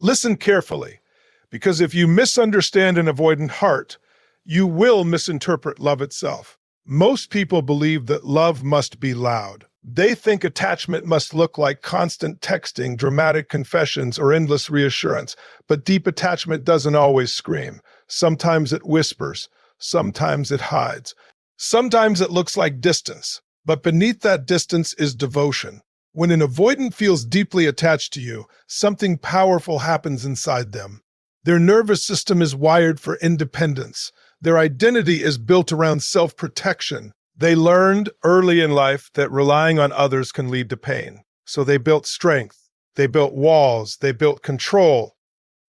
Listen carefully, because if you misunderstand an avoidant heart, you will misinterpret love itself. Most people believe that love must be loud. They think attachment must look like constant texting, dramatic confessions, or endless reassurance. But deep attachment doesn't always scream. Sometimes it whispers. Sometimes it hides. Sometimes it looks like distance. But beneath that distance is devotion. When an avoidant feels deeply attached to you, something powerful happens inside them. Their nervous system is wired for independence. Their identity is built around self-protection. They learned early in life that relying on others can lead to pain. So they built strength, they built walls, they built control.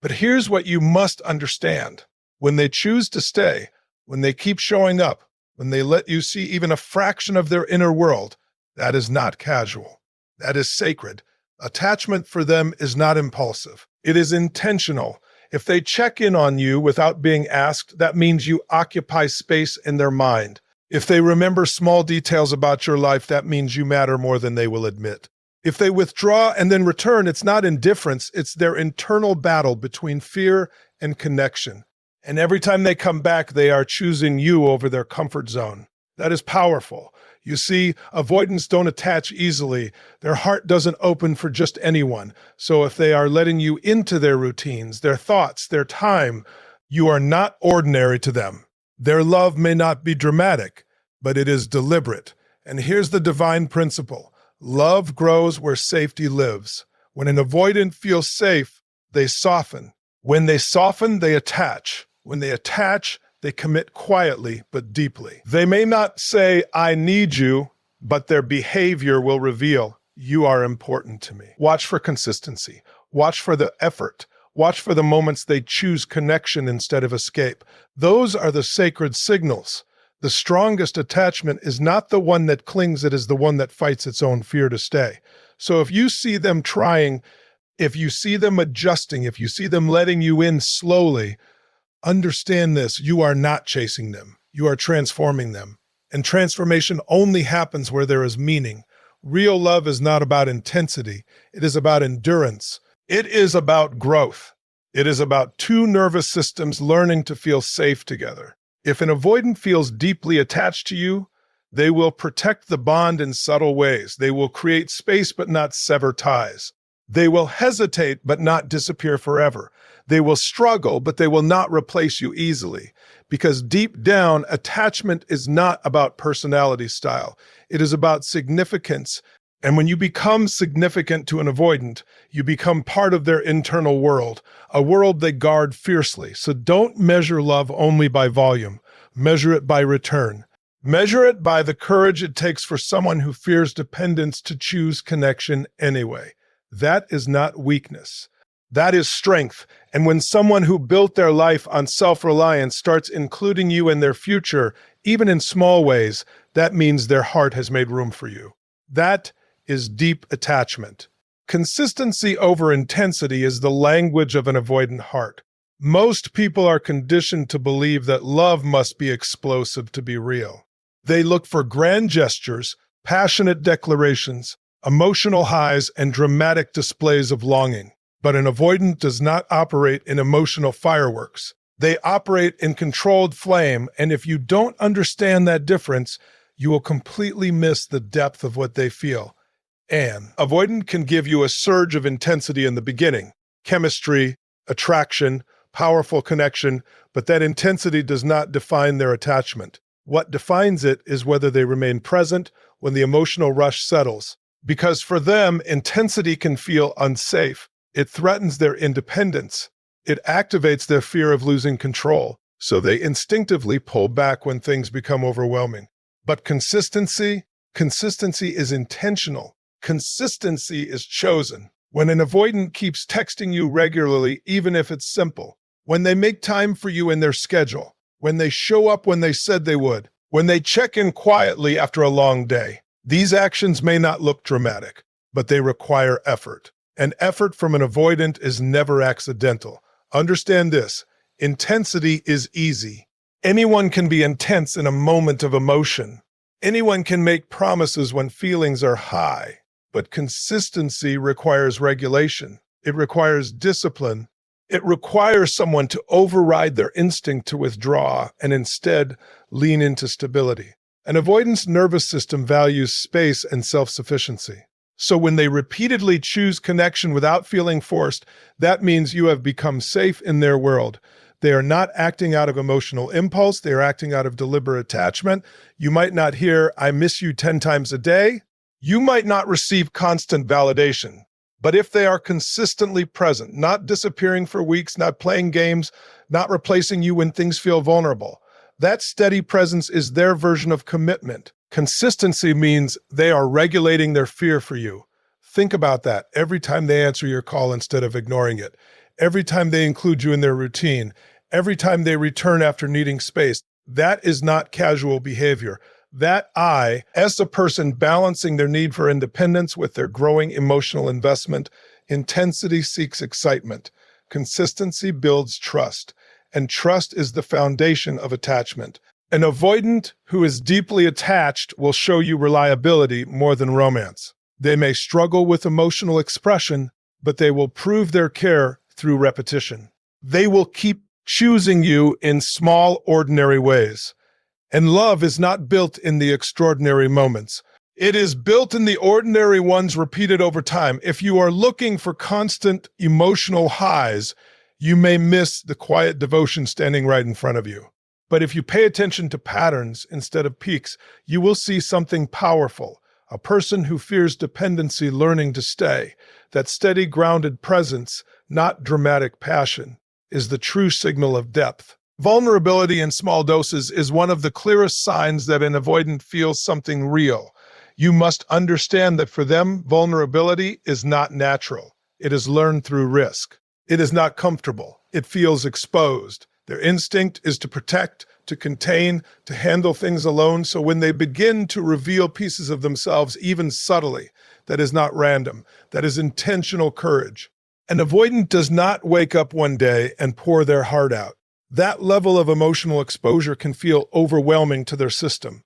But here's what you must understand. When they choose to stay, when they keep showing up, when they let you see even a fraction of their inner world, that is not casual. That is sacred. Attachment for them is not impulsive. It is intentional. If they check in on you without being asked, that means you occupy space in their mind. If they remember small details about your life, that means you matter more than they will admit. If they withdraw and then return, it's not indifference, it's their internal battle between fear and connection. And every time they come back, they are choosing you over their comfort zone. That is powerful. You see, avoidants don't attach easily. Their heart doesn't open for just anyone. So if they are letting you into their routines, their thoughts, their time, you are not ordinary to them. Their love may not be dramatic, but it is deliberate. And here's the divine principle. Love grows where safety lives. When an avoidant feels safe, they soften. When they soften, they attach. When they attach, they commit quietly but deeply. They may not say, "I need you," but their behavior will reveal, "You are important to me." Watch for consistency. Watch for the effort. Watch for the moments they choose connection instead of escape. Those are the sacred signals. The strongest attachment is not the one that clings, it is the one that fights its own fear to stay. So if you see them trying, if you see them adjusting, if you see them letting you in slowly, understand this: you are not chasing them. You are transforming them. And transformation only happens where there is meaning. Real love is not about intensity. It is about endurance. It is about growth. It is about two nervous systems learning to feel safe together. If an avoidant feels deeply attached to you, they will protect the bond in subtle ways. They will create space but not sever ties. They will hesitate but not disappear forever. They will struggle, but they will not replace you easily. Because deep down, attachment is not about personality style. It is about significance. And when you become significant to an avoidant, you become part of their internal world, a world they guard fiercely. So don't measure love only by volume. Measure it by return. Measure it by the courage it takes for someone who fears dependence to choose connection anyway. That is not weakness. That is strength. And when someone who built their life on self-reliance starts including you in their future, even in small ways, that means their heart has made room for you. That is deep attachment. Consistency over intensity is the language of an avoidant heart. Most people are conditioned to believe that love must be explosive to be real. They look for grand gestures, passionate declarations, emotional highs, and dramatic displays of longing. But an avoidant does not operate in emotional fireworks. They operate in controlled flame, and if you don't understand that difference, you will completely miss the depth of what they feel. And avoidant can give you a surge of intensity in the beginning, chemistry, attraction, powerful connection, but that intensity does not define their attachment. What defines it is whether they remain present when the emotional rush settles. Because for them, intensity can feel unsafe. It threatens their independence. It activates their fear of losing control. So they instinctively pull back when things become overwhelming. But consistency is intentional. Consistency is chosen. When an avoidant keeps texting you regularly, even if it's simple, when they make time for you in their schedule, when they show up when they said they would, when they check in quietly after a long day, these actions may not look dramatic, but they require effort. And effort from an avoidant is never accidental. Understand this: intensity is easy. Anyone can be intense in a moment of emotion. Anyone can make promises when feelings are high. But consistency requires regulation. It requires discipline. It requires someone to override their instinct to withdraw and instead lean into stability. An avoidance nervous system values space and self-sufficiency. So when they repeatedly choose connection without feeling forced, that means you have become safe in their world. They are not acting out of emotional impulse. They are acting out of deliberate attachment. You might not hear, "I miss you 10 times a day." You might not receive constant validation. But if they are consistently present, not disappearing for weeks, not playing games, not replacing you when things feel vulnerable, that steady presence is their version of commitment. Consistency means they are regulating their fear for you. Think about that every time they answer your call instead of ignoring it, every time they include you in their routine, every time they return after needing space. That is not casual behavior. That as a person balancing their need for independence with their growing emotional investment, intensity seeks excitement. Consistency builds trust, and trust is the foundation of attachment. An avoidant who is deeply attached will show you reliability more than romance. They may struggle with emotional expression, but they will prove their care through repetition. They will keep choosing you in small, ordinary ways. And love is not built in the extraordinary moments. It is built in the ordinary ones repeated over time. If you are looking for constant emotional highs, you may miss the quiet devotion standing right in front of you. But if you pay attention to patterns instead of peaks, you will see something powerful. A person who fears dependency learning to stay. That steady, grounded presence, not dramatic passion, is the true signal of depth. Vulnerability in small doses is one of the clearest signs that an avoidant feels something real. You must understand that for them, vulnerability is not natural. It is learned through risk. It is not comfortable. It feels exposed. Their instinct is to protect, to contain, to handle things alone. So when they begin to reveal pieces of themselves, even subtly, that is not random. That is intentional courage. An avoidant does not wake up one day and pour their heart out. That level of emotional exposure can feel overwhelming to their system.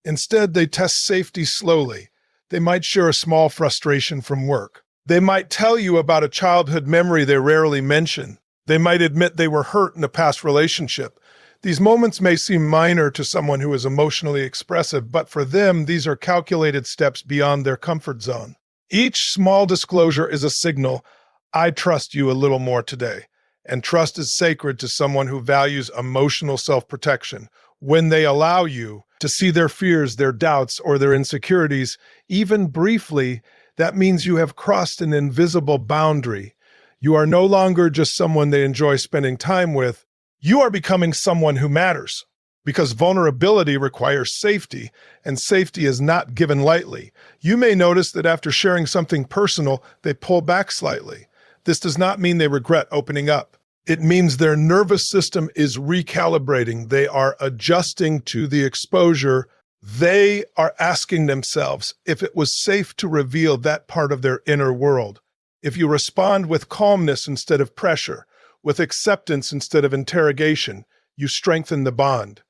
Instead, they test safety slowly. They might share a small frustration from work. They might tell you about a childhood memory they rarely mention. They might admit they were hurt in a past relationship. These moments may seem minor to someone who is emotionally expressive, but for them, these are calculated steps beyond their comfort zone. Each small disclosure is a signal, "I trust you a little more today." And trust is sacred to someone who values emotional self-protection. When they allow you to see their fears, their doubts, or their insecurities, even briefly, that means you have crossed an invisible boundary. You are no longer just someone they enjoy spending time with. You are becoming someone who matters. Because vulnerability requires safety, and safety is not given lightly. You may notice that after sharing something personal, they pull back slightly. This does not mean they regret opening up. It means their nervous system is recalibrating. They are adjusting to the exposure. They are asking themselves if it was safe to reveal that part of their inner world. If you respond with calmness instead of pressure, with acceptance instead of interrogation, you strengthen the bond.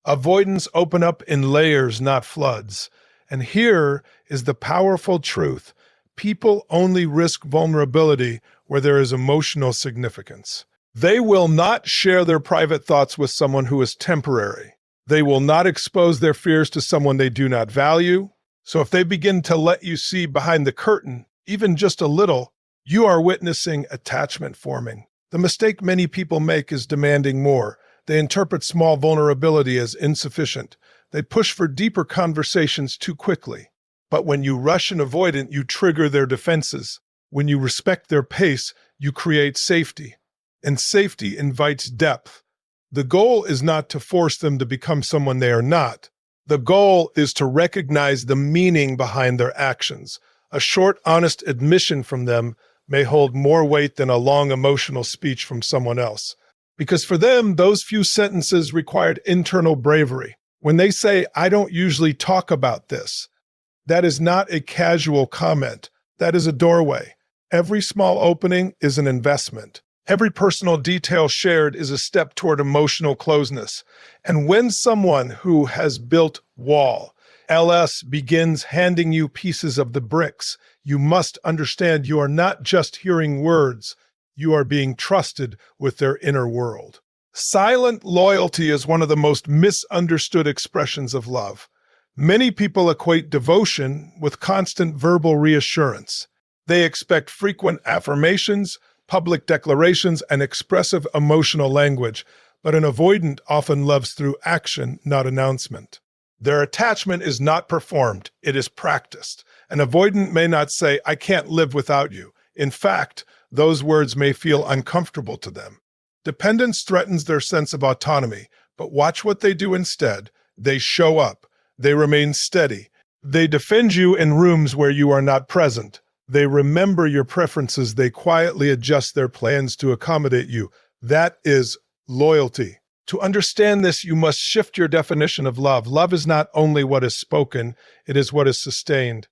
Avoidants open up in layers, not floods. And here is the powerful truth. People only risk vulnerability where there is emotional significance. They will not share their private thoughts with someone who is temporary. They will not expose their fears to someone they do not value. So if they begin to let you see behind the curtain, even just a little, you are witnessing attachment forming. The mistake many people make is demanding more. They interpret small vulnerability as insufficient. They push for deeper conversations too quickly. But when you rush an avoidant, you trigger their defenses. When you respect their pace, you create safety. And safety invites depth. The goal is not to force them to become someone they are not. The goal is to recognize the meaning behind their actions. A short, honest admission from them may hold more weight than a long emotional speech from someone else. Because for them, those few sentences required internal bravery. When they say, "I don't usually talk about this," that is not a casual comment. That is a doorway. Every small opening is an investment. Every personal detail shared is a step toward emotional closeness. And when someone who has built wall, LS, begins handing you pieces of the bricks, You must understand you are not just hearing words, you are being trusted with their inner world. Silent loyalty is one of the most misunderstood expressions of love. Many people equate devotion with constant verbal reassurance. They expect frequent affirmations, public declarations, and expressive emotional language, but an avoidant often loves through action, not announcement. Their attachment is not performed, it is practiced. An avoidant may not say, "I can't live without you." In fact, those words may feel uncomfortable to them. Dependence threatens their sense of autonomy, but watch what they do instead. They show up. They remain steady. They defend you in rooms where you are not present. They remember your preferences. They quietly adjust their plans to accommodate you. That is loyalty. To understand this, you must shift your definition of love. Love is not only what is spoken, it is what is sustained.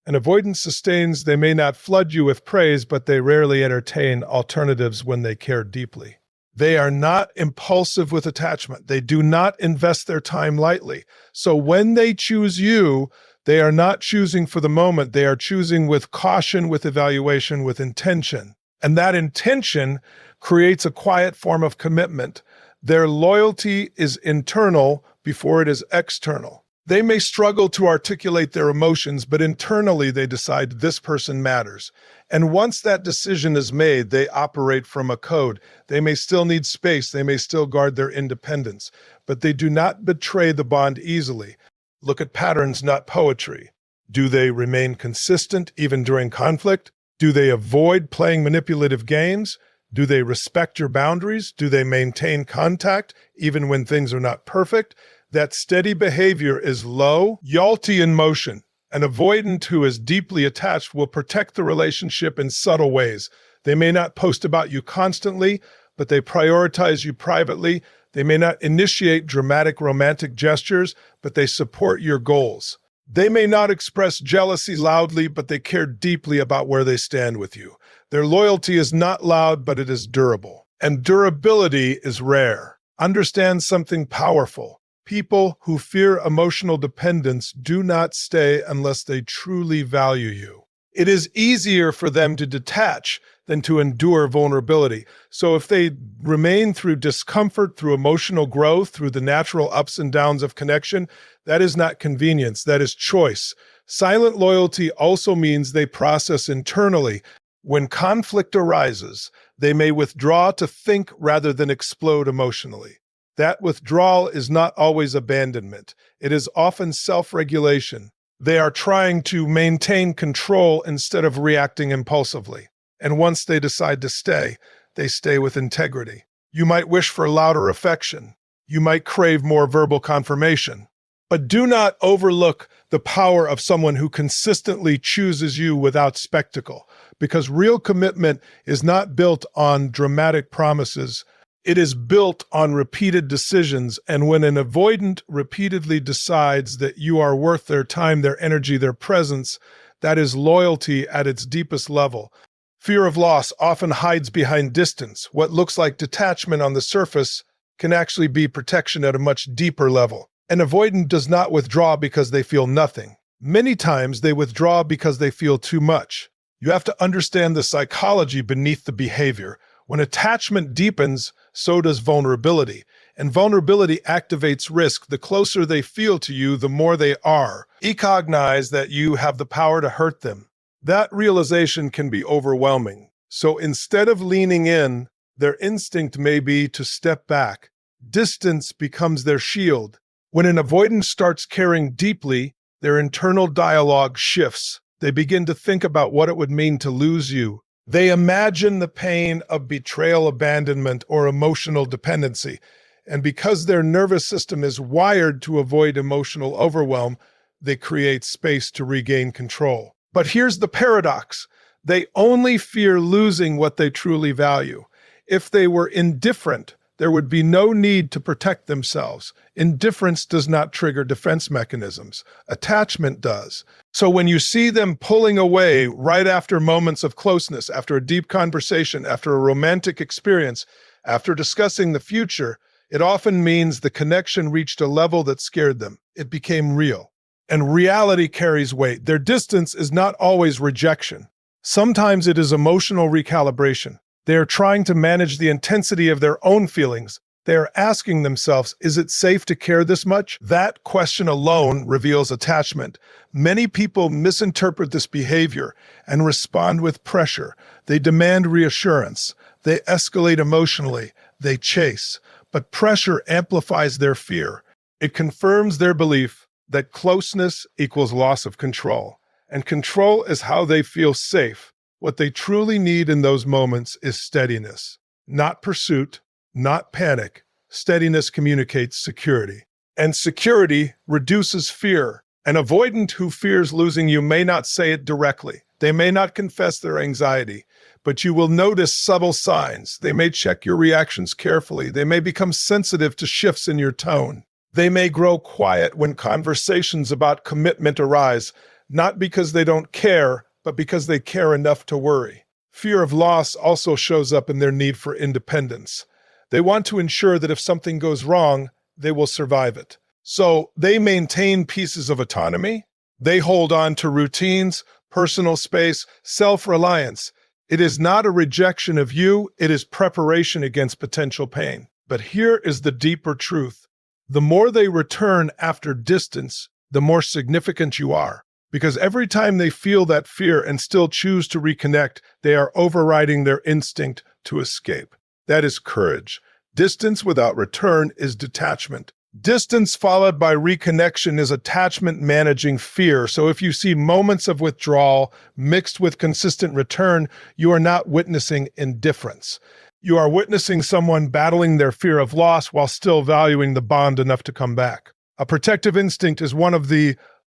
An avoidance sustains. They may not flood you with praise, but they rarely entertain alternatives when they care deeply. They are not impulsive with attachment. They do not invest their time lightly. So when they choose you, they are not choosing for the moment. They are choosing with caution, with evaluation, with intention. And that intention creates a quiet form of commitment. Their loyalty is internal before it is external. They may struggle to articulate their emotions, but internally they decide this person matters. And once that decision is made, they operate from a code. They may still need space, they may still guard their independence, but they do not betray the bond easily. Look at patterns, not poetry. Do they remain consistent even during conflict? Do they avoid playing manipulative games? Do they respect your boundaries? Do they maintain contact even when things are not perfect? That steady behavior is loyalty in motion. An avoidant who is deeply attached will protect the relationship in subtle ways. They may not post about you constantly, but they prioritize you privately. They may not initiate dramatic romantic gestures, but they support your goals. They may not express jealousy loudly, but they care deeply about where they stand with you. Their loyalty is not loud, but it is durable. And durability is rare. Understand something powerful. People who fear emotional dependence do not stay unless they truly value you. It is easier for them to detach than to endure vulnerability. So if they remain through discomfort, through emotional growth, through the natural ups and downs of connection, that is not convenience, that is choice. Silent loyalty also means they process internally. When conflict arises, they may withdraw to think rather than explode emotionally. That withdrawal is not always abandonment. It is often self-regulation. They are trying to maintain control instead of reacting impulsively. And once they decide to stay, they stay with integrity. You might wish for louder affection. You might crave more verbal confirmation. But do not overlook the power of someone who consistently chooses you without spectacle, because real commitment is not built on dramatic promises. It is built on repeated decisions, and when an avoidant repeatedly decides that you are worth their time, their energy, their presence, that is loyalty at its deepest level. Fear of loss often hides behind distance. What looks like detachment on the surface can actually be protection at a much deeper level. An avoidant does not withdraw because they feel nothing. Many times they withdraw because they feel too much. You have to understand the psychology beneath the behavior. When attachment deepens, so does vulnerability. And vulnerability activates risk. The closer they feel to you, the more they are. Recognize that you have the power to hurt them. That realization can be overwhelming. So instead of leaning in, their instinct may be to step back. Distance becomes their shield. When an avoidant starts caring deeply, their internal dialogue shifts. They begin to think about what it would mean to lose you. They imagine the pain of betrayal, abandonment, or emotional dependency. And because their nervous system is wired to avoid emotional overwhelm, they create space to regain control. But here's the paradox. They only fear losing what they truly value. If they were indifferent, there would be no need to protect themselves. Indifference does not trigger defense mechanisms. Attachment does. So when you see them pulling away right after moments of closeness, after a deep conversation, after a romantic experience, after discussing the future, it often means the connection reached a level that scared them. It became real. and reality carries weight. Their distance is not always rejection. Sometimes it is emotional recalibration. They are trying to manage the intensity of their own feelings. They are asking themselves, is it safe to care this much? That question alone reveals attachment. Many people misinterpret this behavior and respond with pressure. They demand reassurance. They escalate emotionally. They chase. But pressure amplifies their fear. It confirms their belief that closeness equals loss of control. And control is how they feel safe. What they truly need in those moments is steadiness, not pursuit, not panic. Steadiness communicates security. And security reduces fear. An avoidant who fears losing you may not say it directly. They may not confess their anxiety, but you will notice subtle signs. They may check your reactions carefully. They may become sensitive to shifts in your tone. They may grow quiet when conversations about commitment arise, not because they don't care, but because they care enough to worry. Fear of loss also shows up in their need for independence. They want to ensure that if something goes wrong, they will survive it. So they maintain pieces of autonomy. They hold on to routines, personal space, self-reliance. It is not a rejection of you, it is preparation against potential pain. But here is the deeper truth. The more they return after distance, the more significant you are. Because every time they feel that fear and still choose to reconnect, they are overriding their instinct to escape. That is courage. Distance without return is detachment. Distance followed by reconnection is attachment managing fear. So if you see moments of withdrawal mixed with consistent return, you are not witnessing indifference. You are witnessing someone battling their fear of loss while still valuing the bond enough to come back. A protective instinct is one of the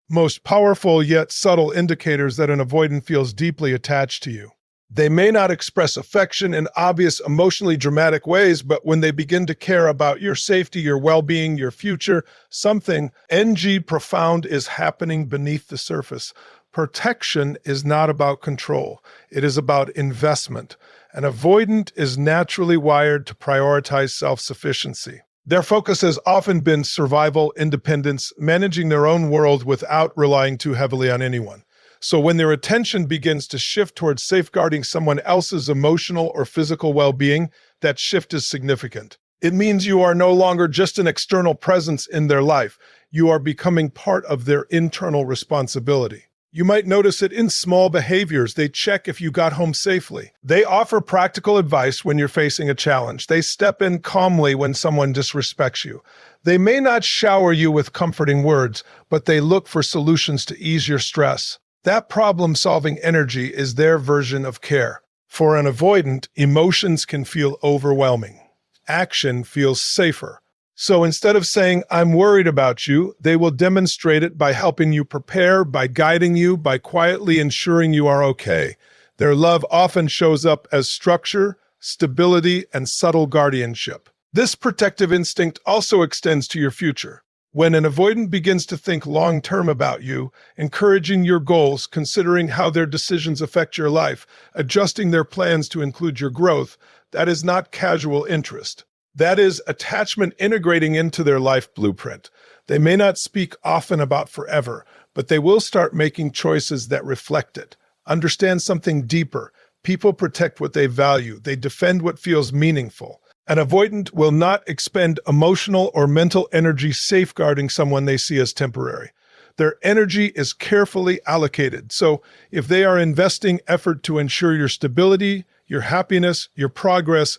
most powerful yet subtle indicators that an avoidant feels deeply attached to you. They may not express affection in obvious, emotionally dramatic ways, but when they begin to care about your safety, your well-being, your future, something profound is happening beneath the surface. Protection is not about control. It is about investment. An avoidant is naturally wired to prioritize self-sufficiency. Their focus has often been survival, independence, managing their own world without relying too heavily on anyone. So when their attention begins to shift towards safeguarding someone else's emotional or physical well-being, that shift is significant. It means you are no longer just an external presence in their life. You are becoming part of their internal responsibility. You might notice it in small behaviors. They check if you got home safely. They offer practical advice when you're facing a challenge. They step in calmly when someone disrespects you. They may not shower you with comforting words, but they look for solutions to ease your stress. That problem-solving energy is their version of care. For an avoidant, emotions can feel overwhelming. Action feels safer. So instead of saying, "I'm worried about you," they will demonstrate it by helping you prepare, by guiding you, by quietly ensuring you are okay. Their love often shows up as structure, stability, and subtle guardianship. This protective instinct also extends to your future. When an avoidant begins to think long-term about you, encouraging your goals, considering how their decisions affect your life, adjusting their plans to include your growth, that is not casual interest. That is attachment integrating into their life blueprint. They may not speak often about forever, but they will start making choices that reflect it. Understand something deeper. People protect what they value. They defend what feels meaningful. An avoidant will not expend emotional or mental energy safeguarding someone they see as temporary. Their energy is carefully allocated. So if they are investing effort to ensure your stability, your happiness, your progress,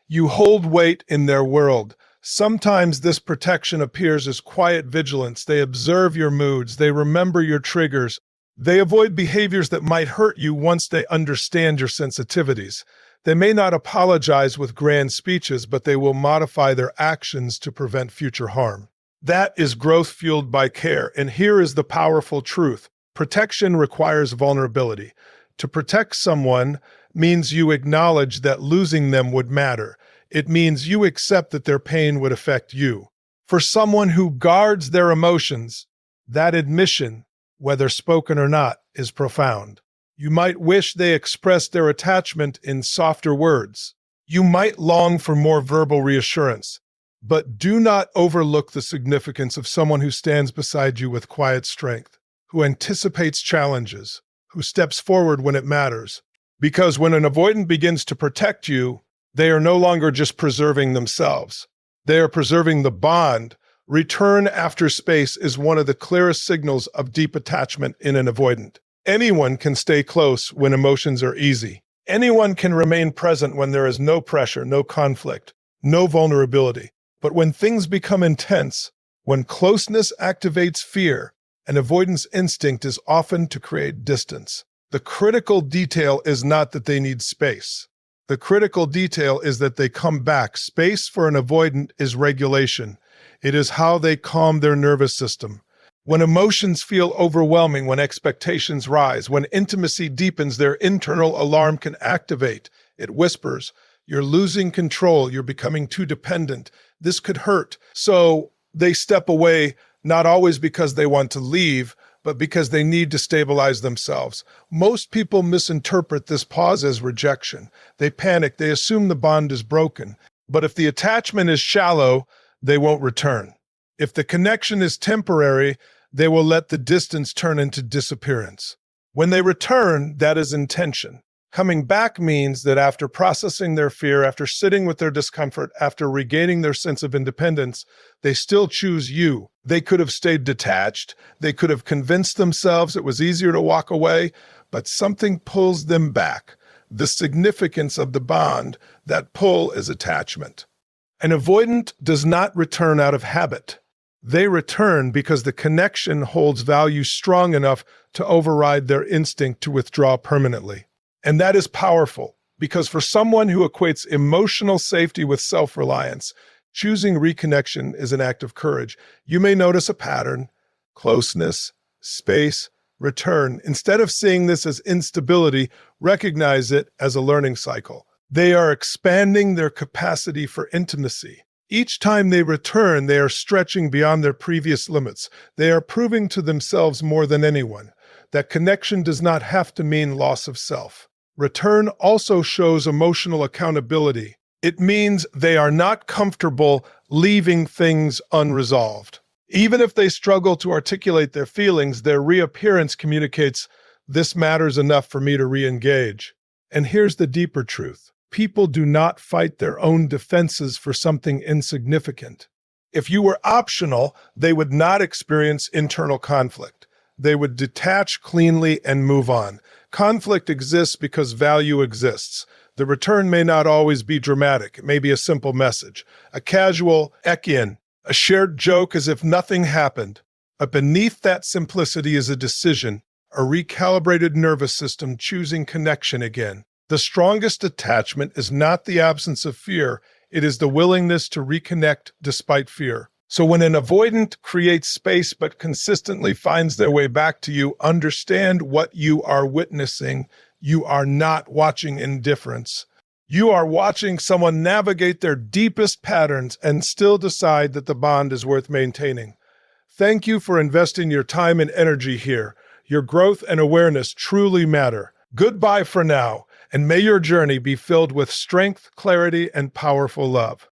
you hold weight in their world. Sometimes this protection appears as quiet vigilance. They observe your moods. They remember your triggers. They avoid behaviors that might hurt you once they understand your sensitivities. They may not apologize with grand speeches, but they will modify their actions to prevent future harm. That is growth fueled by care. And here is the powerful truth. Protection requires vulnerability. To protect someone means you acknowledge that losing them would matter. It means you accept that their pain would affect you. For someone who guards their emotions, that admission, whether spoken or not, is profound. You might wish they expressed their attachment in softer words. You might long for more verbal reassurance. But do not overlook the significance of someone who stands beside you with quiet strength, who anticipates challenges, who steps forward when it matters. Because when an avoidant begins to protect you, they are no longer just preserving themselves. They are preserving the bond. Return after space is one of the clearest signals of deep attachment in an avoidant. Anyone can stay close when emotions are easy. Anyone can remain present when there is no pressure, no conflict, no vulnerability. But when things become intense, when closeness activates fear, an avoidance instinct is often to create distance. The critical detail is not that they need space. The critical detail is that they come back. Space for an avoidant is regulation. It is how they calm their nervous system. When emotions feel overwhelming, when expectations rise, when intimacy deepens, their internal alarm can activate. It whispers, "You're losing control. You're becoming too dependent. This could hurt." So they step away, not always because they want to leave, but because they need to stabilize themselves. Most people misinterpret this pause as rejection. They panic, they assume the bond is broken. But if the attachment is shallow, they won't return. If the connection is temporary, they will let the distance turn into disappearance. When they return, that is intention. Coming back means that after processing their fear, after sitting with their discomfort, after regaining their sense of independence, they still choose you. They could have stayed detached. They could have convinced themselves it was easier to walk away, but something pulls them back. The significance of the bond, that pull is attachment. An avoidant does not return out of habit. They return because the connection holds value strong enough to override their instinct to withdraw permanently. And that is powerful, because for someone who equates emotional safety with self-reliance, choosing reconnection is an act of courage. You may notice a pattern: closeness, space, return. Instead of seeing this as instability, recognize it as a learning cycle. They are expanding their capacity for intimacy. Each time they return, they are stretching beyond their previous limits. They are proving to themselves more than anyone that connection does not have to mean loss of self. Return also shows emotional accountability. It means they are not comfortable leaving things unresolved. Even if they struggle to articulate their feelings, their reappearance communicates, "This matters enough for me to re-engage." And here's the deeper truth. People do not fight their own defenses for something insignificant. If you were optional, they would not experience internal conflict. They would detach cleanly and move on. Conflict exists because value exists. The return may not always be dramatic. It may be a simple message, a casual "ek-in," a shared joke as if nothing happened. But beneath that simplicity is a decision, a recalibrated nervous system choosing connection again. The strongest attachment is not the absence of fear. It is the willingness to reconnect despite fear. So when an avoidant creates space but consistently finds their way back to you, understand what you are witnessing. You are not watching indifference. You are watching someone navigate their deepest patterns and still decide that the bond is worth maintaining. Thank you for investing your time and energy here. Your growth and awareness truly matter. Goodbye for now, and may your journey be filled with strength, clarity, and powerful love.